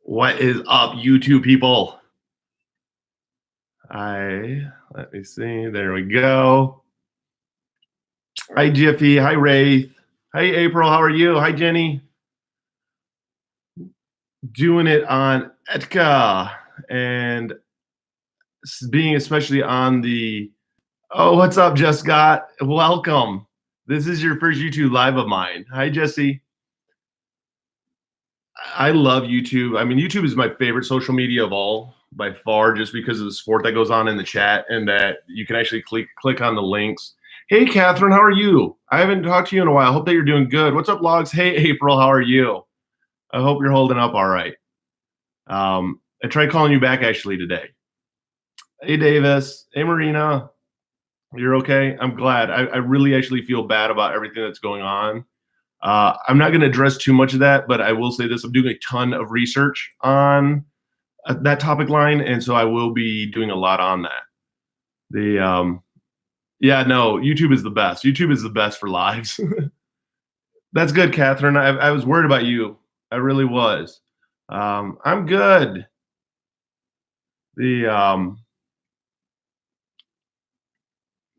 What is up, YouTube people? Let me see. There we go. Hi, Jiffy. Hi, Wraith. Hi, April. How are you? Hi, Jenny. Doing it on Etika and being especially on the. Oh, what's up, Just Scott? Welcome. This is your first YouTube live of mine. Hi, Jesse. I love YouTube. I mean, YouTube is my favorite social media of all by far, just because of the support that goes on in the chat and that you can actually click on the links. Hey, Catherine, how are you? I haven't talked to you in a while. I hope that you're doing good. What's up, Logs? Hey, April, how are you? I hope you're holding up all right. I tried calling you back actually today. Hey, Davis. Hey, Marina. You're okay? I'm glad. I really actually feel bad about everything that's going on. I'm not going to address too much of that, but I will say this. I'm doing a ton of research on that topic line, and so I will be doing a lot on that. Yeah, no, YouTube is the best. YouTube is the best for lives. That's good, Catherine. I was worried about you. I really was. I'm good. Let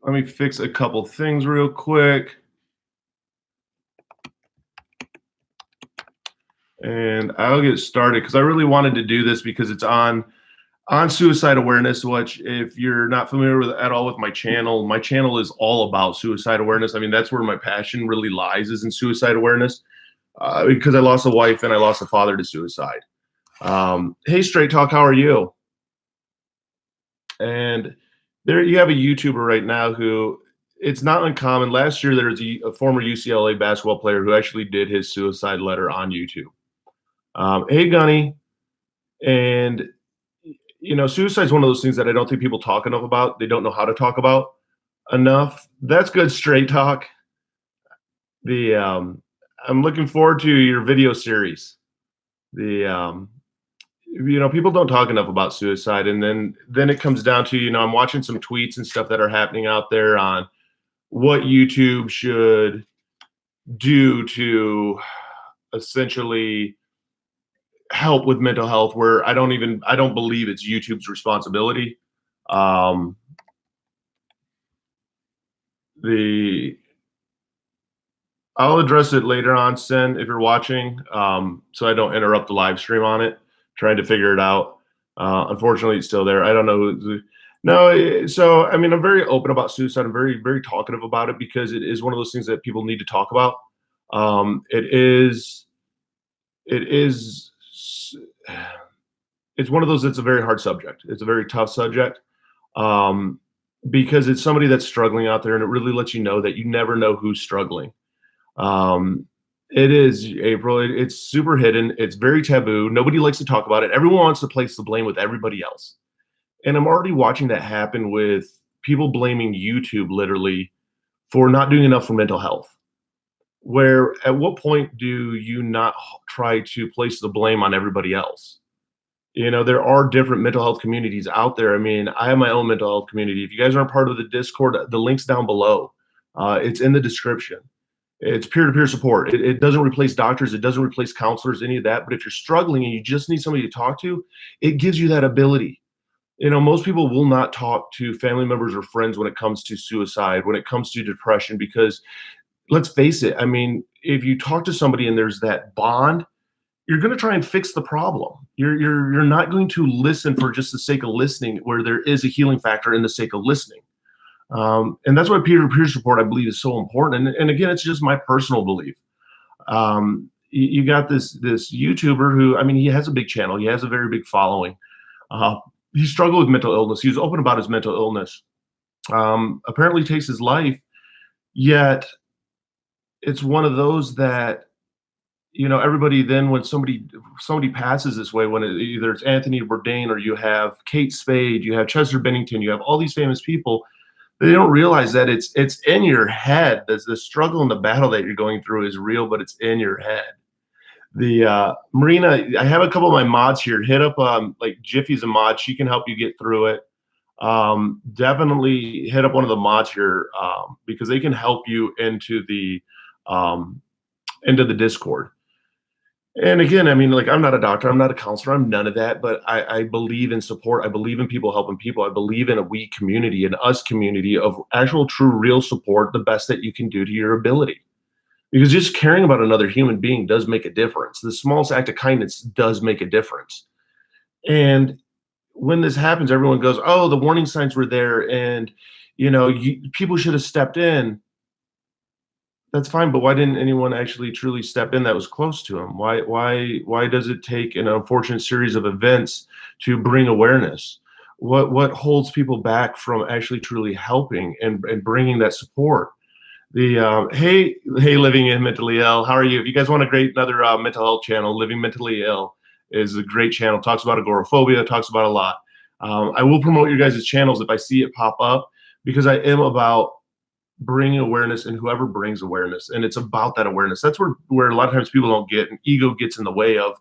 me fix a couple things real quick. And I'll get started because I really wanted to do this because it's on suicide awareness, which if you're not familiar with at all with my channel is all about suicide awareness. I mean, that's where my passion really lies, is in suicide awareness, because I lost a wife and I lost a father to suicide. Hey, Straight Talk, how are you? And there you have a YouTuber right now who, it's not uncommon. Last year, there was a former UCLA basketball player who actually did his suicide letter on YouTube. Hey, Gunny. And, you know, suicide is one of those things that I don't think people talk enough about. They don't know how to talk about enough. That's good, Straight Talk. I'm looking forward to your video series. You know, people don't talk enough about suicide. And then it comes down to, you know, I'm watching some tweets and stuff that are happening out there on what YouTube should do to essentially help with mental health, where I don't believe it's YouTube's responsibility. I'll address it later on, Sen, if you're watching, so I don't interrupt the live stream on it, trying to figure it out. Unfortunately, it's still there. I don't know. No, so I mean, I'm very open about suicide. I'm very, very talkative about it because it is one of those things that people need to talk about. It's one of those that's a very hard subject. It's a very tough subject, because it's somebody that's struggling out there, and it really lets you know that you never know who's struggling. It is, April. It's super hidden. It's very taboo. Nobody likes to talk about it. Everyone wants to place the blame with everybody else. And I'm already watching that happen with people blaming YouTube literally for not doing enough for mental health. Where at what point do you not try to place the blame on everybody else? You know, there are different mental health communities out there. I mean, I have my own mental health community. If you guys aren't part of the Discord, the link's down below. It's in the description. It's peer-to-peer support. It doesn't replace doctors. It doesn't replace counselors, any of that. But if you're struggling and you just need somebody to talk to, it gives you that ability. You know, most people will not talk to family members or friends when it comes to suicide, when it comes to depression, because let's face it, I mean, if you talk to somebody and there's that bond, you're going to try and fix the problem. You're not going to listen for just the sake of listening, where there is a healing factor in the sake of listening. And that's why peer-to-peer support, I believe, is so important. And again, it's just my personal belief. You got this YouTuber who, I mean, he has a big channel. He has a very big following. He struggled with mental illness. He was open about his mental illness. Apparently takes his life, yet it's one of those that, you know, everybody then when somebody passes this way, when either it's Anthony Bourdain or you have Kate Spade, you have Chester Bennington, you have all these famous people, they don't realize that it's in your head. There's the struggle and the battle that you're going through is real, but it's in your head. Marina, I have a couple of my mods here. Hit up like Jiffy's a mod. She can help you get through it. Definitely hit up one of the mods here, because they can help you into the Discord. And again, I mean, like, I'm not a doctor, I'm not a counselor, I'm none of that, but I believe in support. I believe in people helping people. I believe in a we community, an us community of actual, true, real support, the best that you can do to your ability. Because just caring about another human being does make a difference. The smallest act of kindness does make a difference. And when this happens, everyone goes, "Oh, the warning signs were there, and people should have stepped in." That's fine, but why didn't anyone actually truly step in that was close to him? Why does it take an unfortunate series of events to bring awareness? What holds people back from actually truly helping and bringing that support? Hey, living in mentally ill. How are you? If you guys want a great another mental health channel, Living Mentally Ill is a great channel. Talks about agoraphobia. Talks about a lot. I will promote your guys' channels if I see it pop up because I am about bringing awareness and whoever brings awareness, and it's about that awareness. That's where a lot of times people don't get, and ego gets in the way of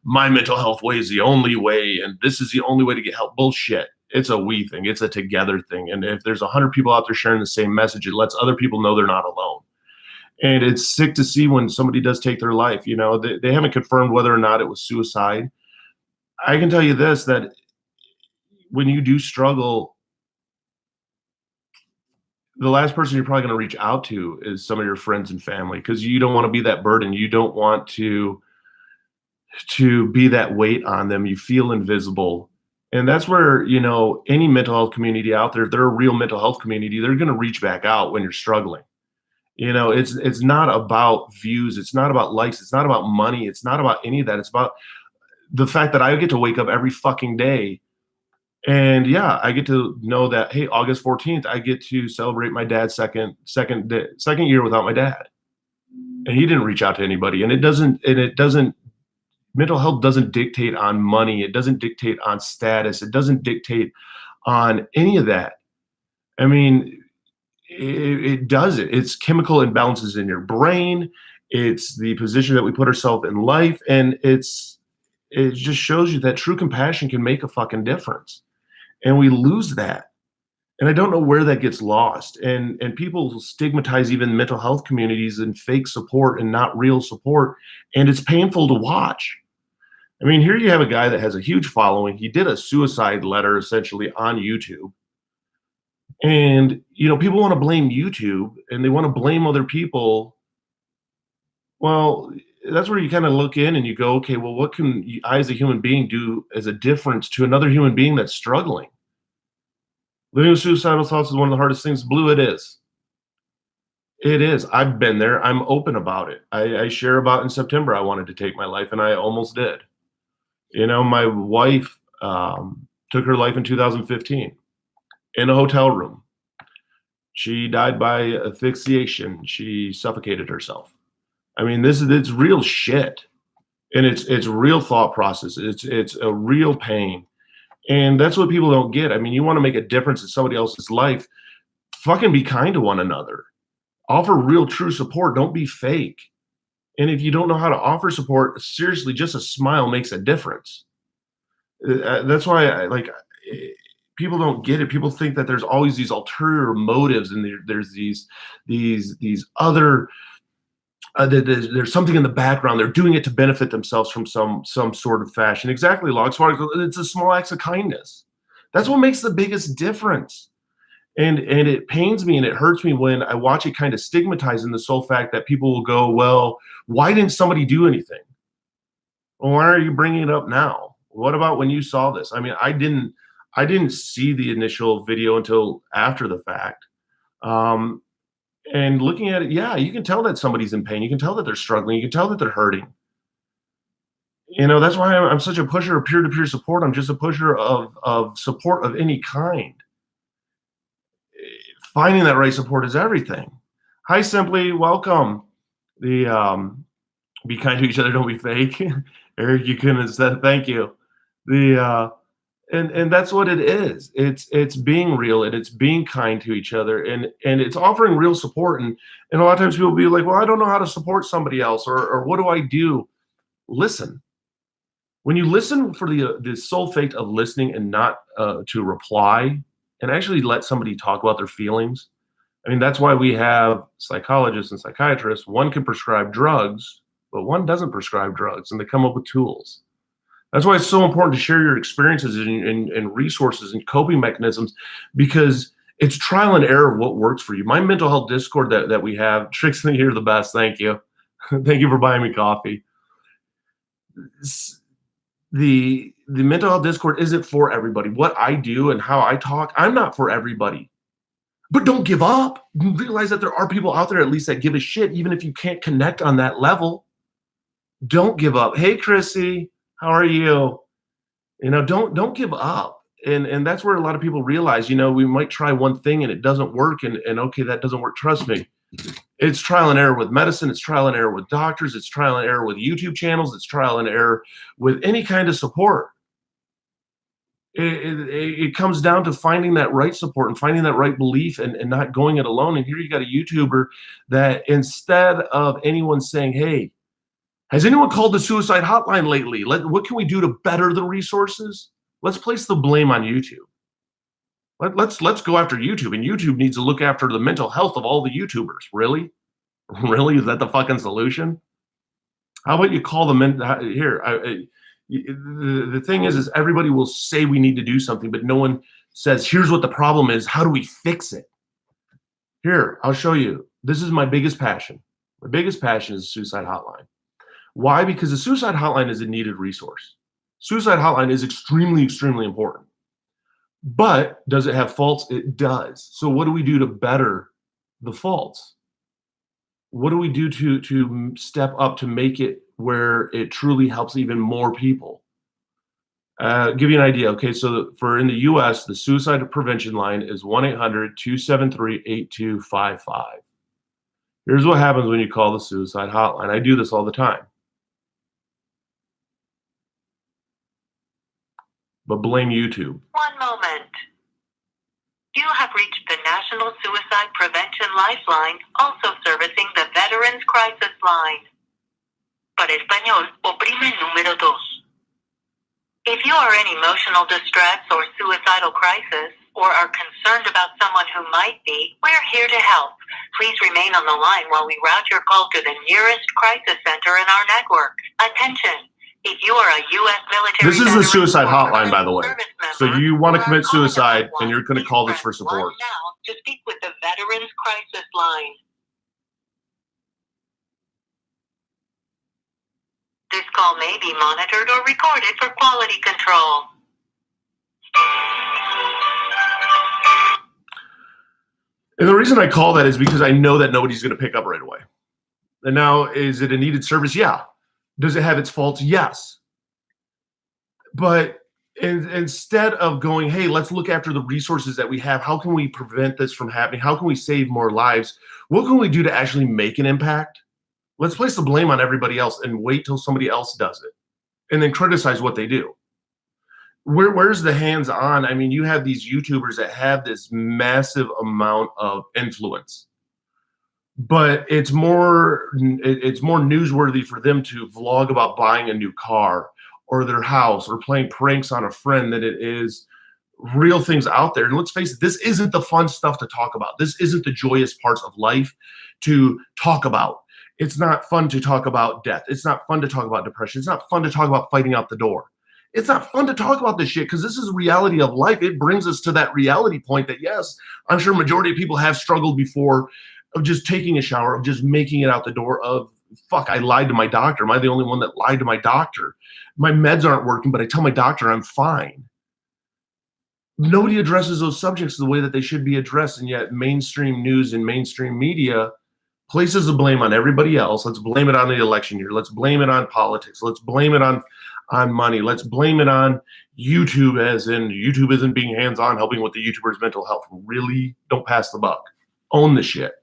my mental health way is the only way, and this is the only way to get help. Bullshit. It's a we thing. It's a together thing. And if there's 100 people out there sharing the same message, it lets other people know they're not alone. And it's sick to see when somebody does take their life. They haven't confirmed whether or not it was suicide. I can tell you this, that when you do struggle, the last person you're probably going to reach out to is some of your friends and family, because you don't want to be that burden. You don't want to be that weight on them. You feel invisible. And that's where, any mental health community out there, if they're a real mental health community, they're going to reach back out when you're struggling. It's not about views, it's not about likes, it's not about money, it's not about any of that. It's about the fact that I get to wake up every fucking day, and yeah, I get to know that, hey, August 14th, I get to celebrate my dad's second year without my dad. And he didn't reach out to anybody. And it doesn't mental health doesn't dictate on money, it doesn't dictate on status, it doesn't dictate on any of that. I mean, it does it. It's chemical imbalances in your brain. It's the position that we put ourselves in life, and it just shows you that true compassion can make a fucking difference. And we lose that. And I don't know where that gets lost. And people stigmatize even mental health communities and fake support and not real support. And it's painful to watch. I mean, here you have a guy that has a huge following. He did a suicide letter essentially on YouTube. And, people want to blame YouTube and they want to blame other people. Well, that's where you kind of look in and you go, okay, well, what can I as a human being do as a difference to another human being that's struggling? Living with suicidal thoughts is one of the hardest things. Blue, it is. It is. I've been there. I'm open about it. I share about in September I wanted to take my life, and I almost did. My wife took her life in 2015 in a hotel room. She died by asphyxiation. She suffocated herself. I mean, it's real shit, and it's real thought process. It's a real pain, and that's what people don't get. I mean, you want to make a difference in somebody else's life, fucking be kind to one another. Offer real, true support. Don't be fake. And if you don't know how to offer support, seriously, just a smile makes a difference. That's why people don't get it. People think that there's always these ulterior motives, and there's these other there's something in the background. They're doing it to benefit themselves from some sort of fashion. Exactly, Log Spark. It's a small acts of kindness. That's what makes the biggest difference. And it pains me and it hurts me when I watch it kind of stigmatized in the sole fact that people will go, well, why didn't somebody do anything? Well, why are you bringing it up now? What about when you saw this? I mean, I didn't see the initial video until after the fact. And looking at it, yeah, you can tell that somebody's in pain. You can tell that they're struggling. You can tell that they're hurting. That's why I'm such a pusher of peer-to-peer support. I'm just a pusher of support of any kind. Finding that right support is everything. Hi, Simply, welcome. The be kind to each other, don't be fake. Eric, you couldn't have said thank you. And that's what it is. It's being real, and it's being kind to each other, and it's offering real support. And a lot of times people will be like, well, I don't know how to support somebody else, or what do I do? Listen. When you listen for the sole fate of listening and not to reply, and actually let somebody talk about their feelings. I mean, that's why we have psychologists and psychiatrists. One can prescribe drugs, but one doesn't prescribe drugs, and they come up with tools. That's why it's so important to share your experiences and resources and coping mechanisms, because it's trial and error of what works for you. My mental health Discord that we have, Trista, you're the best. Thank you. Thank you for buying me coffee. The mental health Discord isn't for everybody. What I do and how I talk, I'm not for everybody. But don't give up. Realize that there are people out there at least that give a shit, even if you can't connect on that level. Don't give up. Hey, Krisi, how are you? Don't give up. And that's where a lot of people realize, we might try one thing and it doesn't work, and okay, that doesn't work. Trust me. It's trial and error with medicine. It's trial and error with doctors. It's trial and error with YouTube channels. It's trial and error with any kind of support. It comes down to finding that right support and finding that right belief, and not going it alone. And here you got a YouTuber that, instead of anyone saying, hey, has anyone called the suicide hotline lately? What can we do to better the resources? Let's place the blame on YouTube. Let's go after YouTube, and YouTube needs to look after the mental health of all the YouTubers. Really? Really? Is that the fucking solution? How about you call them in here? The thing is everybody will say we need to do something, but no one says, here's what the problem is. How do we fix it? Here, I'll show you. This is my biggest passion. My biggest passion is the suicide hotline. Why? Because the suicide hotline is a needed resource. Suicide hotline is extremely, extremely important. But does it have faults? It does. So what do we do to better the faults? What do we do to step up to make it where it truly helps even more people? Give you an idea. Okay, so in the US, the suicide prevention line is 1-800-273-8255. Here's what happens when you call the suicide hotline. I do this all the time. But blame YouTube. One moment. You have reached the National Suicide Prevention Lifeline, also servicing the Veterans Crisis Line. Para español, oprime el número 2. If you are in emotional distress or suicidal crisis, or are concerned about someone who might be, we're here to help. Please remain on the line while we route your call to the nearest crisis center in our network. Attention. If you are a U.S. military, this is the suicide hotline, by the way. So you want to commit suicide, and you're going to call this for support. Now to speak with the Veterans Crisis Line. This call may be monitored or recorded for quality control. And the reason I call that is because I know that nobody's going to pick up right away. And now, is it a needed service? Yeah. Does it have its faults? Yes. But instead of going, hey, let's look after the resources that we have. How can we prevent this from happening? How can we save more lives? What can we do to actually make an impact? Let's place the blame on everybody else and wait till somebody else does it, and then criticize what they do. Where's the hands-on? I mean, you have these YouTubers that have this massive amount of influence, but it's more newsworthy for them to vlog about buying a new car or their house or playing pranks on a friend than it is real things out there. And let's face it, this isn't the fun stuff to talk about. This isn't the joyous parts of life to talk about. It's not fun to talk about death. It's not fun to talk about depression. It's not fun to talk about fighting out the door. It's not fun to talk about this shit because this is the reality of life. It brings us to that reality point that, yes, I'm sure majority of people have struggled before, of just taking a shower, of just making it out the door, of, fuck, I lied to my doctor. Am I the only one that lied to my doctor? My meds aren't working, but I tell my doctor I'm fine. Nobody addresses those subjects the way that they should be addressed, and yet mainstream news and mainstream media places the blame on everybody else. Let's blame it on the election year. Let's blame it on politics. Let's blame it on money. Let's blame it on YouTube, as in YouTube isn't being hands-on helping with the YouTuber's mental health. Really? Don't pass the buck. Own the shit.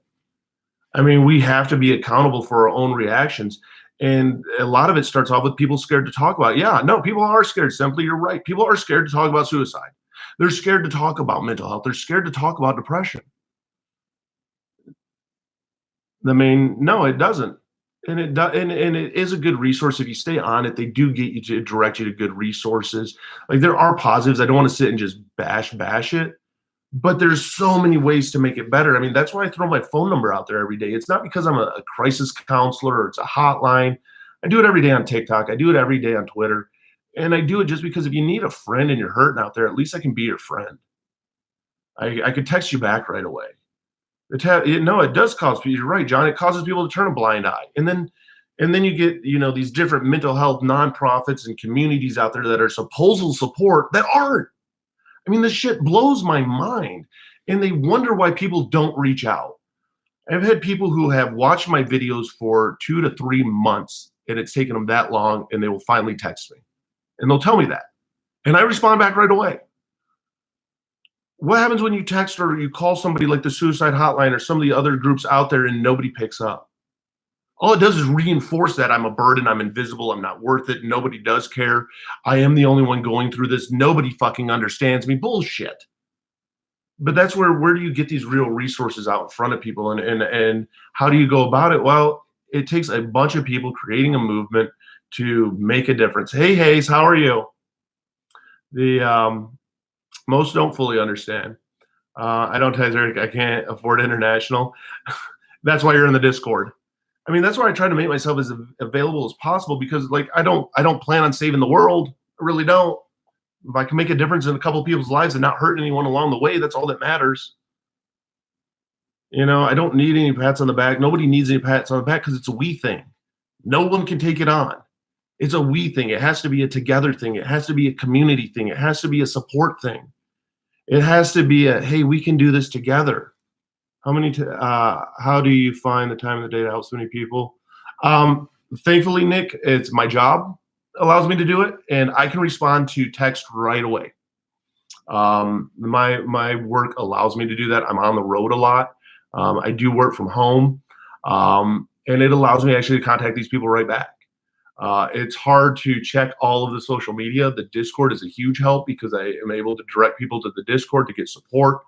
I mean, we have to be accountable for our own reactions. And a lot of it starts off with people scared to talk about it. Yeah, no, people are scared. Simply, you're right. People are scared to talk about suicide. They're scared to talk about mental health. They're scared to talk about depression. I mean, no, it doesn't. And it is a good resource if you stay on it. They do get you to direct you to good resources. Like, there are positives. I don't want to sit and just bash it, but there's so many ways to make it better. I mean, that's why I throw my phone number out there every day. It's not because I'm a crisis counselor or it's a hotline. I do it every day on TikTok. I do it every day on Twitter. And I do it just because if you need a friend and you're hurting out there, at least I can be your friend. I could text you back right away. It does cause people. You're right, John. It causes people to turn a blind eye, and then you get these different mental health nonprofits and communities out there that are supposed support that aren't. I mean, this shit blows my mind, and they wonder why people don't reach out. I've had people who have watched my videos for 2 to 3 months, and it's taken them that long, and they will finally text me, and they'll tell me that, and I respond back right away. What happens when you text or you call somebody like the suicide hotline or some of the other groups out there and nobody picks up? All it does is reinforce that I'm a burden, I'm invisible, I'm not worth it, nobody does care. I am the only one going through this. Nobody fucking understands me. Bullshit. But that's where do you get these real resources out in front of people, and how do you go about it? Well, it takes a bunch of people creating a movement to make a difference. Hey, Hayes, how are you? Most don't fully understand. I don't tell Eric, I can't afford international. That's why you're in the Discord. I mean, that's why I try to make myself as available as possible, because like I don't plan on saving the world. I really don't. If I can make a difference in a couple of people's lives and not hurt anyone along the way, that's all that matters. I don't need any pats on the back. Nobody needs any pats on the back because it's a we thing. No one can take it on. It's a we thing. It has to be a together thing. It has to be a community thing. It has to be a support thing. It has to be hey, we can do this together. How do you find the time of the day to help so many people? Thankfully, Nick, it's my job allows me to do it, and I can respond to text right away. My work allows me to do that. I'm on the road a lot. I do work from home, and it allows me actually to contact these people right back. It's hard to check all of the social media. The Discord is a huge help because I am able to direct people to the Discord to get support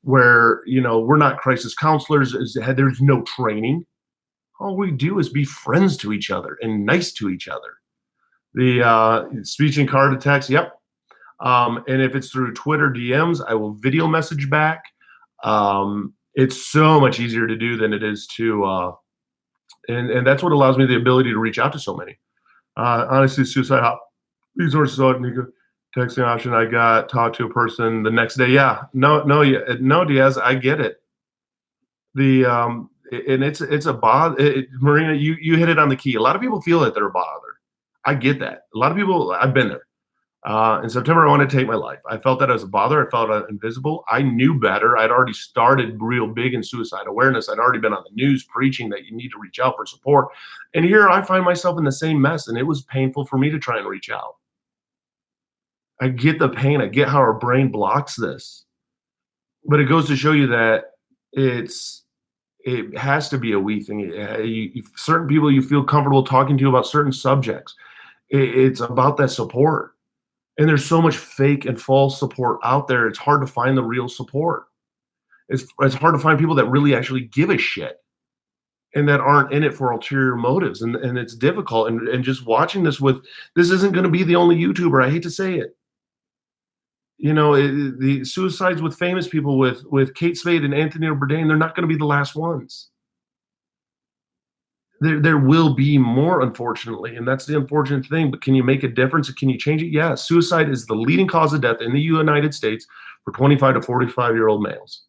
where, we're not crisis counselors. There's no training. All we do is be friends to each other and nice to each other. The speech and card to text, yep. And if it's through Twitter DMs, I will video message back. It's so much easier to do than it is to, and that's what allows me the ability to reach out to so many. Honestly, suicide resources texting option. I got talk to a person the next day. Yeah, no, Diaz, I get it. And it's a bother. Marina, you hit it on the key. A lot of people feel that they're a bother. I get that. A lot of people, I've been there. In September, I wanted to take my life. I felt that as a bother. I felt invisible. I knew better. I'd already started real big in suicide awareness. I'd already been on the news preaching that you need to reach out for support. And here I find myself in the same mess, and it was painful for me to try and reach out. I get the pain. I get how our brain blocks this. But it goes to show you that it has to be a we thing. Certain people you feel comfortable talking to about certain subjects. It's about that support. And there's so much fake and false support out there. It's hard to find the real support. It's hard to find people that really actually give a shit and that aren't in it for ulterior motives. And it's difficult. And just watching this isn't going to be the only YouTuber. I hate to say it. The suicides with famous people with Kate Spade and Anthony Bourdain, they're not going to be the last ones. There will be more, unfortunately, and that's the unfortunate thing. But can you make a difference? Can you change it? Yeah. Suicide is the leading cause of death in the United States for 25 to 45-year-old males.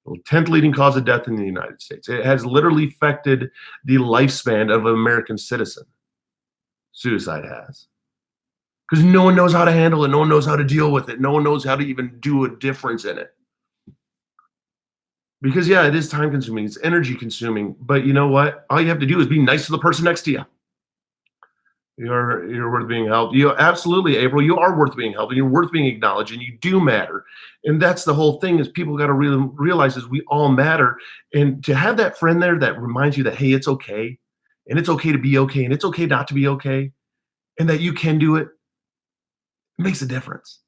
The 10th leading cause of death in the United States. It has literally affected the lifespan of an American citizen. Suicide has. Because no one knows how to handle it. No one knows how to deal with it. No one knows how to even do a difference in it. Because, yeah, it is time consuming. It's energy consuming. But you know what? All you have to do is be nice to the person next to you. You're worth being helped. Absolutely, April. You are worth being helped, and you're worth being acknowledged, and you do matter. And that's the whole thing is people got to really realize is we all matter. And to have that friend there that reminds you that, hey, it's okay. And it's okay to be okay. And it's okay not to be okay. And that you can do it. It makes a difference.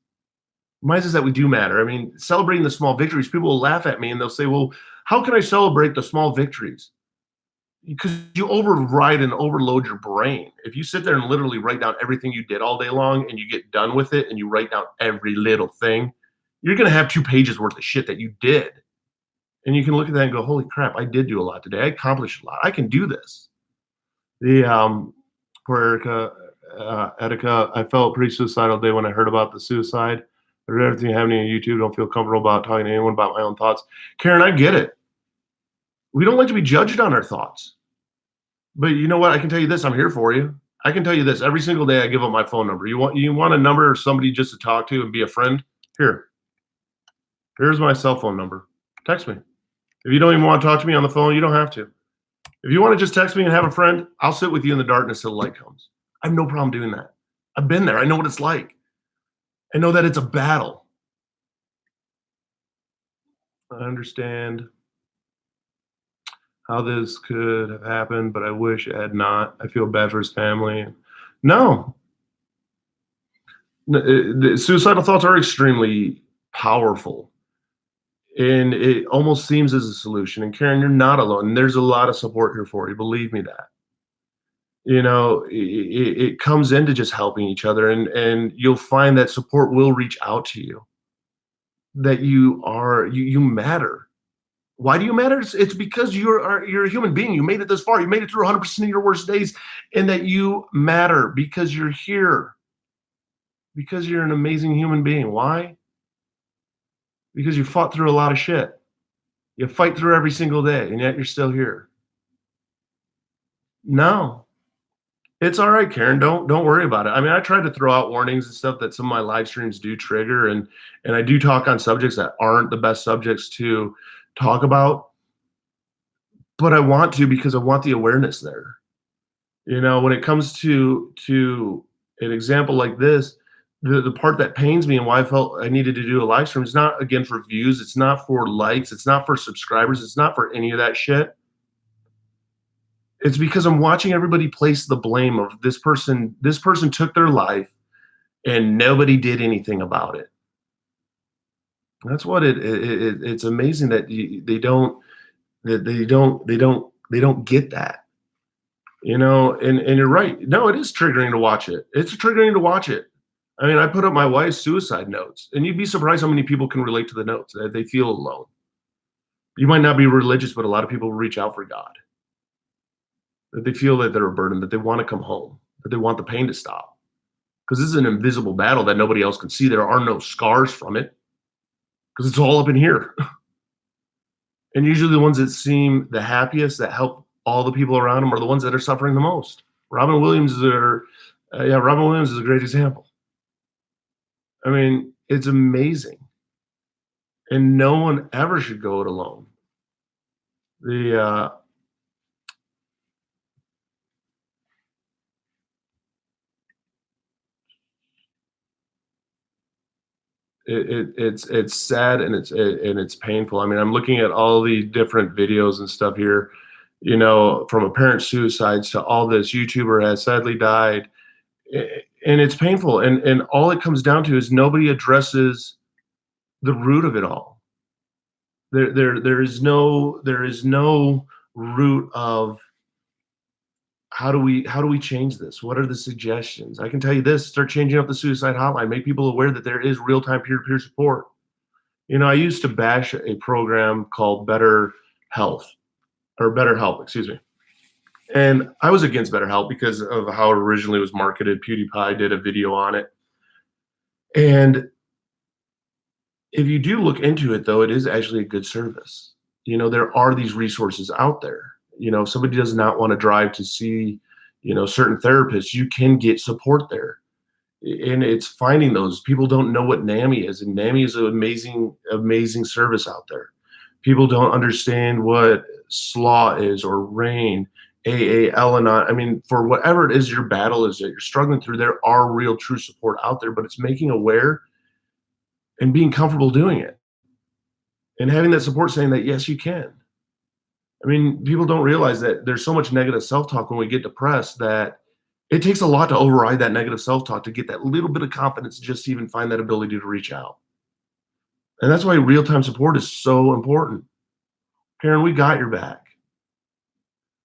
Reminds us that we do matter. I mean, celebrating the small victories, people will laugh at me and they'll say, well, how can I celebrate the small victories? Because you override and overload your brain. If you sit there and literally write down everything you did all day long and you get done with it and you write down every little thing, you're going to have 2 pages worth of shit that you did. And you can look at that and go, holy crap, I did do a lot today. I accomplished a lot. I can do this. Poor Etika. I felt pretty suicidal day when I heard about the suicide. I read everything happening on YouTube. Don't feel comfortable about talking to anyone about my own thoughts. Karen, I get it. We don't like to be judged on our thoughts. But you know what? I can tell you this. I'm here for you. I can tell you this. Every single day I give up my phone number. You want a number or somebody just to talk to and be a friend? Here's my cell phone number. Text me. If you don't even want to talk to me on the phone, you don't have to. If you want to just text me and have a friend, I'll sit with you in the darkness till the light comes. I have no problem doing that. I've been there. I know what it's like. I know that it's a battle. I understand how this could have happened, but I wish it had not. I feel bad for his family. No. The suicidal thoughts are extremely powerful. And it almost seems as a solution. And Karen, you're not alone. And there's a lot of support here for you. Believe me that. You know, it comes into just helping each other, and you'll find that support will reach out to you. That you matter. Why do you matter? It's because you're a human being. You made it this far. You made it through 100% of your worst days, and that you matter because you're here. Because you're an amazing human being. Why? Because you fought through a lot of shit. You fight through every single day, and yet you're still here. No, it's all right, Karen. Don't worry about it. I mean, I try to throw out warnings and stuff that some of my live streams do trigger, and I do talk on subjects that aren't the best subjects to talk about, but I want to because I want the awareness there. You know, when it comes to an example like this, the part that pains me and why I felt I needed to do a live stream is not, again, for views. It's not for likes. It's not for subscribers. It's not for any of that shit. It's because I'm watching everybody place the blame of this person. This person took their life and nobody did anything about it. That's what it's amazing that they don't get that. You know, and you're right. No, it is triggering to watch it. It's triggering to watch it. I mean, I put up my wife's suicide notes, and you'd be surprised how many people can relate to the notes, that they feel alone. You might not be religious, but a lot of people reach out for God. That they feel that they're a burden, that they want to come home, that they want the pain to stop. Because this is an invisible battle that nobody else can see. There are no scars from it, because it's all up in here. And usually the ones that seem the happiest, that help all the people around them, are the ones that are suffering the most. Robin Williams is a great example. I mean, it's amazing. And no one ever should go it alone. It's sad, and it's painful. I mean, I'm looking at all the different videos and stuff here, you know, from apparent suicides to all this YouTuber has sadly died. And it's painful, and all it comes down to is nobody addresses the root of it all. There is no root of how do we change this? What are the suggestions? I can tell you this: start changing up the suicide hotline. Make people aware that there is real-time peer-to-peer support. You know, I used to bash a program called Better Help, excuse me. And I was against BetterHelp because of how it originally was marketed. PewDiePie did a video on it. And if you do look into it, though, it is actually a good service. You know, there are these resources out there. You know, if somebody does not want to drive to see, you know, certain therapists, you can get support there. And it's finding those. People don't know what NAMI is, and NAMI is an amazing, amazing service out there. People don't understand what SLAW is, or RAIN, AA, Al-Anon. I mean, for whatever it is your battle is that you're struggling through, there are real, true support out there, but it's making aware and being comfortable doing it. And having that support saying that, yes, you can. I mean, people don't realize that there's so much negative self-talk when we get depressed that it takes a lot to override that negative self-talk to get that little bit of confidence just to even find that ability to reach out. And that's why real-time support is so important. Karen, we got your back.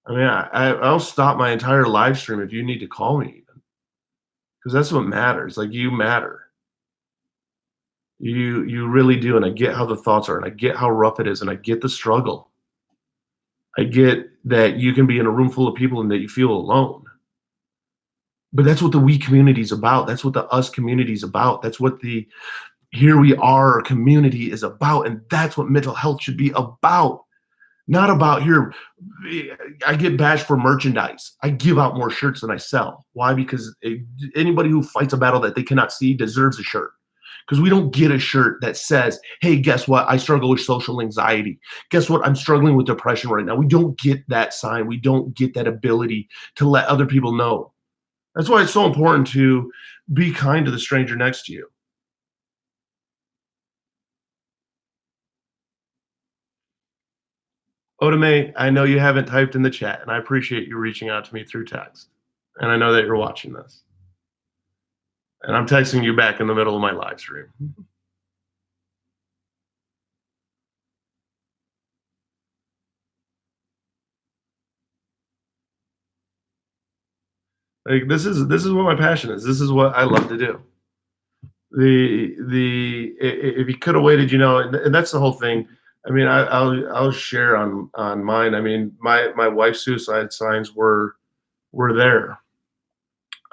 I mean, I'll stop my entire live stream if you need to call me even, because that's what matters. Like, you matter. You really do. And I get how the thoughts are, and I get how rough it is, and I get the struggle. I get that you can be in a room full of people and that you feel alone. But that's what the we community is about. That's what the us community is about. That's what the here we are community is about. And that's what mental health should be about. Not about here. I get bashed for merchandise. I give out more shirts than I sell. Why? Because anybody who fights a battle that they cannot see deserves a shirt. Because we don't get a shirt that says, hey, guess what? I struggle with social anxiety. Guess what? I'm struggling with depression right now. We don't get that sign. We don't get that ability to let other people know. That's why it's so important to be kind to the stranger next to you. Otame, I know you haven't typed in the chat, and I appreciate you reaching out to me through text. And I know that you're watching this. And I'm texting you back in the middle of my live stream. Like this is what my passion is. This is what I love to do. If you could have waited, and that's the whole thing. I mean, I'll share on mine. I mean, my wife's suicide signs were there.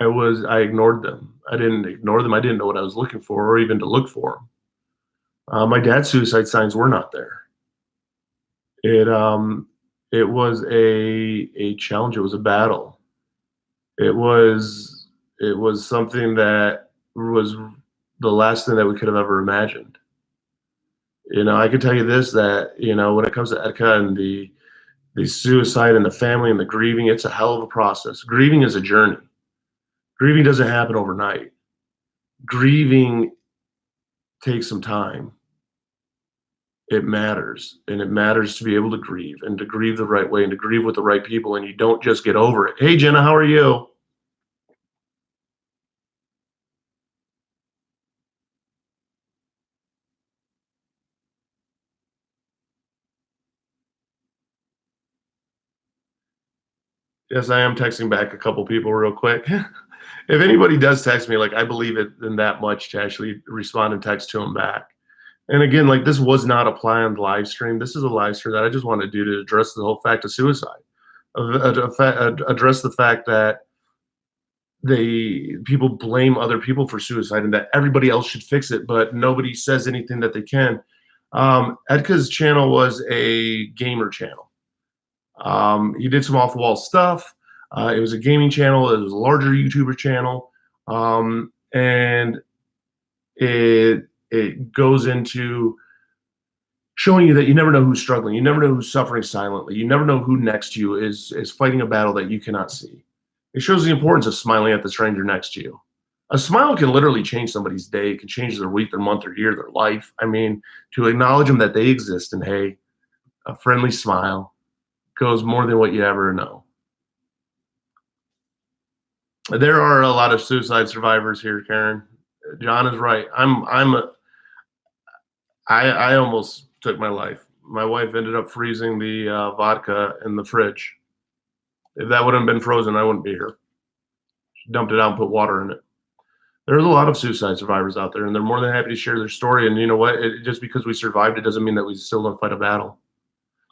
I ignored them. I didn't ignore them. I didn't know what I was looking for or even to look for them. My dad's suicide signs were not there. It was a challenge. It was a battle. It was something that was the last thing that we could have ever imagined. I can tell you this, that, when it comes to Etika and the suicide and the family and the grieving, it's a hell of a process. Grieving is a journey. Grieving doesn't happen overnight. Grieving takes some time. It matters, and it matters to be able to grieve and to grieve the right way and to grieve with the right people, and you don't just get over it. Hey, Jenna, how are you? Yes, I am texting back a couple people real quick. If anybody does text me, like, I believe it in that much to actually respond and text to them back. And again, like, this was not a planned live stream. This is a live stream that I just want to do to address the whole fact of suicide, address the fact that people blame other people for suicide and that everybody else should fix it, but nobody says anything that they can. Etika's channel was a gamer channel. He did some off-the-wall stuff. It was a gaming channel. It was a larger YouTuber channel. And it goes into showing you that you never know who's struggling. You never know who's suffering silently. You never know who next to you is fighting a battle that you cannot see. It shows the importance of smiling at the stranger next to you. A smile can literally change somebody's day. It can change their week, their month, their year, their life. I mean, to acknowledge them that they exist, and hey, a friendly smile goes more than what you ever know. There are a lot of suicide survivors here, Karen. John is right. I almost took my life. My wife ended up freezing the vodka in the fridge. If that wouldn't have been frozen, I wouldn't be here. She dumped it out and put water in it. There's a lot of suicide survivors out there, and they're more than happy to share their story. And you know what? Just because we survived, it doesn't mean that we still don't fight a battle.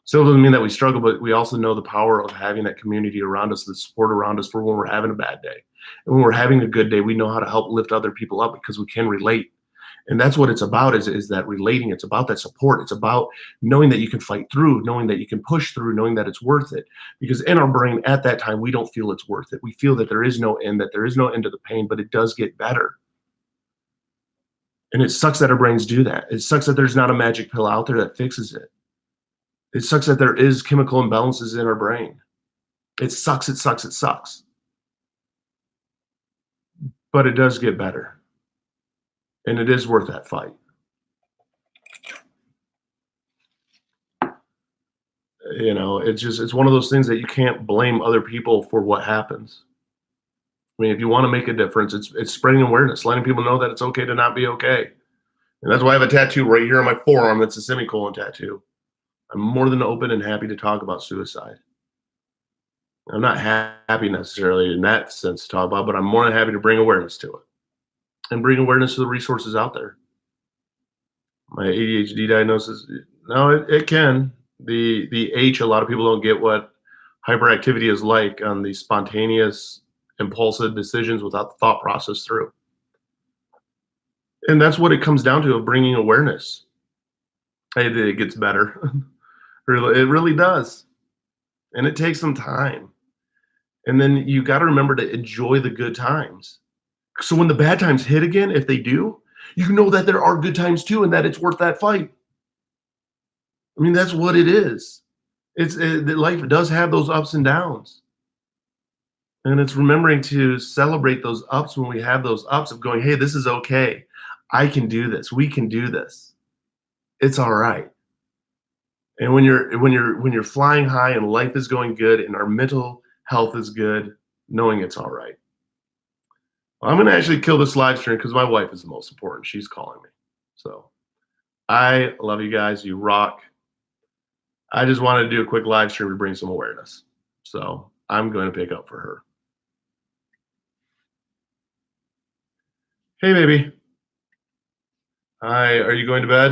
Still doesn't mean that we struggle, but we also know the power of having that community around us, the support around us for when we're having a bad day. And when we're having a good day, we know how to help lift other people up because we can relate. And that's what it's about, is that relating. It's about that support. It's about knowing that you can fight through, knowing that you can push through, knowing that it's worth it. Because in our brain at that time, we don't feel it's worth it. We feel that there is no end, that there is no end to the pain, but it does get better. And it sucks that our brains do that. It sucks that there's not a magic pill out there that fixes it. It sucks that there is chemical imbalances in our brain. It sucks, it sucks, it sucks. But it does get better. And it is worth that fight. It's one of those things that you can't blame other people for what happens. I mean, if you want to make a difference, it's spreading awareness, letting people know that it's okay to not be okay. And that's why I have a tattoo right here on my forearm that's a semicolon tattoo. I'm more than open and happy to talk about suicide. I'm not happy necessarily in that sense to talk about, but I'm more than happy to bring awareness to it and bring awareness to the resources out there. My ADHD diagnosis, no, it can. The H, a lot of people don't get what hyperactivity is like on the spontaneous impulsive decisions without the thought process through. And that's what it comes down to, of bringing awareness. Hey, it gets better. It really does. And it takes some time. And then you got to remember to enjoy the good times. So when the bad times hit again, if they do, you know that there are good times too, and that it's worth that fight. I mean, that's what it is. Life does have those ups and downs. And it's remembering to celebrate those ups when we have those ups, of going, hey, this is okay. I can do this. We can do this. It's all right. And when you're flying high and life is going good and our mental health is good, knowing it's all right. I'm going to actually kill this live stream because my wife is the most important. She's calling me. So I love you guys. You rock. I just wanted to do a quick live stream to bring some awareness. So I'm going to pick up for her. Hey, baby. Hi, are you going to bed?